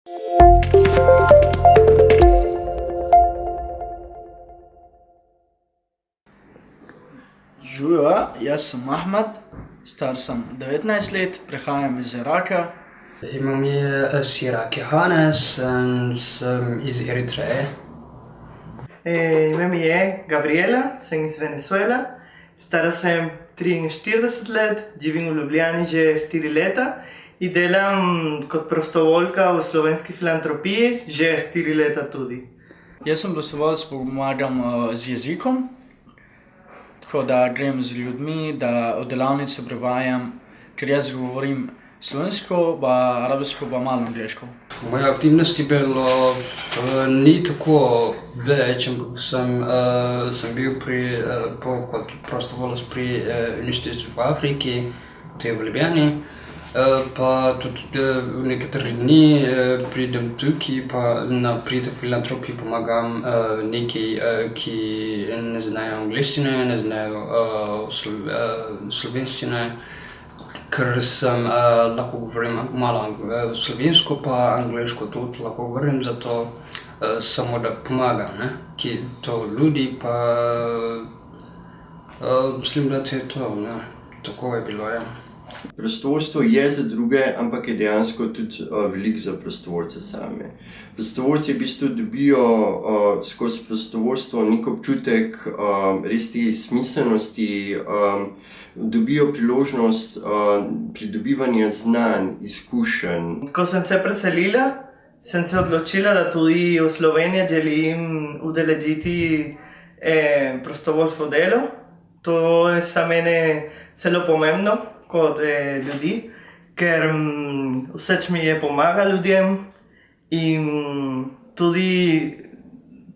Živijo, jaz sem Ahmad, star sem 19 let, prihajam iz Iraka. Ime mi je Sirak Johannes in sem iz Eritreje. Ime mi je Gabriela, sem iz Venezuela, stara sem 43 let, živim v Ljubljani že 4 leta in delam kot prostovoljka v slovenski filantropiji že 4 leta tudi. Jaz sem prostovoljec, pomagam z jezikom, tako da grem z ljudmi, da v delavnico prevajam, ker jaz govorim slovensko, pa arabsko, pa malo angleško. Moje aktivnosti bilo ni tako več, ampak sem bil kot prostovoljec pri inštitutu v Afriki, to je v Ljubljani. Pa tudi v nekaterih dni pridem tukaj, pa pri tej filantropiji pomagam nekaj, ki ne znajo angleščine, ne znajo slovenščine, ker sem lahko govorim malo slovensko, pa angleško tudi lahko govorim, zato samo da pomagam, ki to ljudi, pa mislim, da to je to, tako je bilo, ja. Prostovoljstvo je za druge, ampak je dejansko tudi veliko za prostovoljce same. Prostovoljci v bistvu dobijo skozi prostovoljstvo nek občutek res te smiselnosti, dobijo priložnost pridobivanja znanj, izkušenj. Ko sem se preselila, sem se odločila, da tudi v Sloveniji želim udeležiti prostovoljstvo delo. To je za mene zelo pomembno kot ljudi, ker všeč mi je pomagati ljudem in tudi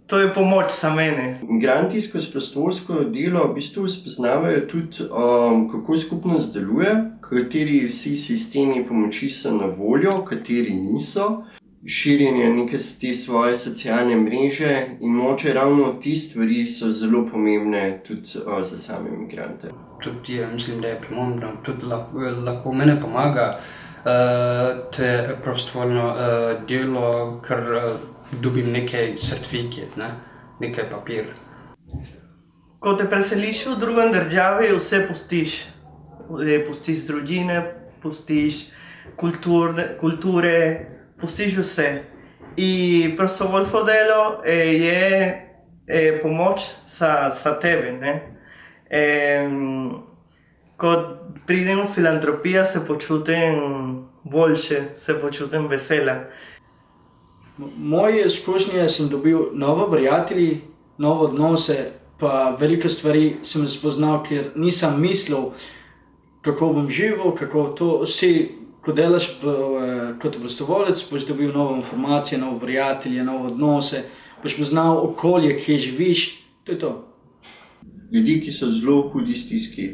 to je pomoč za mene. Migranti skozi prostovoljsko delo v bistvu spoznavajo tudi, kako skupnost deluje, kateri vsi sistemi pomoči so na voljo, kateri niso. Širjenje neke te svoje socialne mreže in moče ravno te stvari so zelo pomembne tudi za same migrante. Tudi mislim, da je pomembno, tudi lahko mene pomaga te prostovoljno delo, ker dobim nekaj certifikat, nekaj papir. Ko te preseliš v drugem državi, vse pustiš. Pustiš družine, pustiš kulture, pustiš vse. In prostovoljsko delo je pomoč za tebe, Ko pridem v filantropijo, se počutim boljše, se počutim vesela. Moje izkušnje sem dobil nove prijatelje, nove odnose, pa veliko stvari sem spoznal, ker nisem mislil, kako bom živel, kako to vsi. Ko delaš kot prostovoljec, boš dobil nove informacije, nove prijatelje, nove odnose, boš poznal okolje, kje živiš, to je to. Ljudje, ki so zelo v hudi stiski,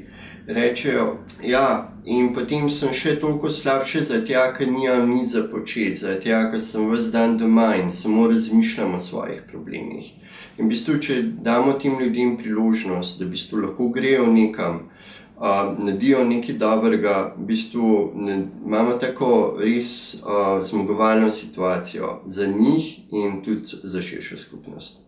rečejo, ja, in potem sem še toliko slabše zaradi tega, ker nimam nič za početi, zaradi tega, ker sem ves dan doma in samo razmišljam o svojih problemih. In v bistvu, če damo tem ljudem priložnost, da v bistvu lahko grejo nekam, naredijo nekaj dobrega, v bistvu imamo tako res zmagovalno situacijo za njih in tudi za širšo skupnost.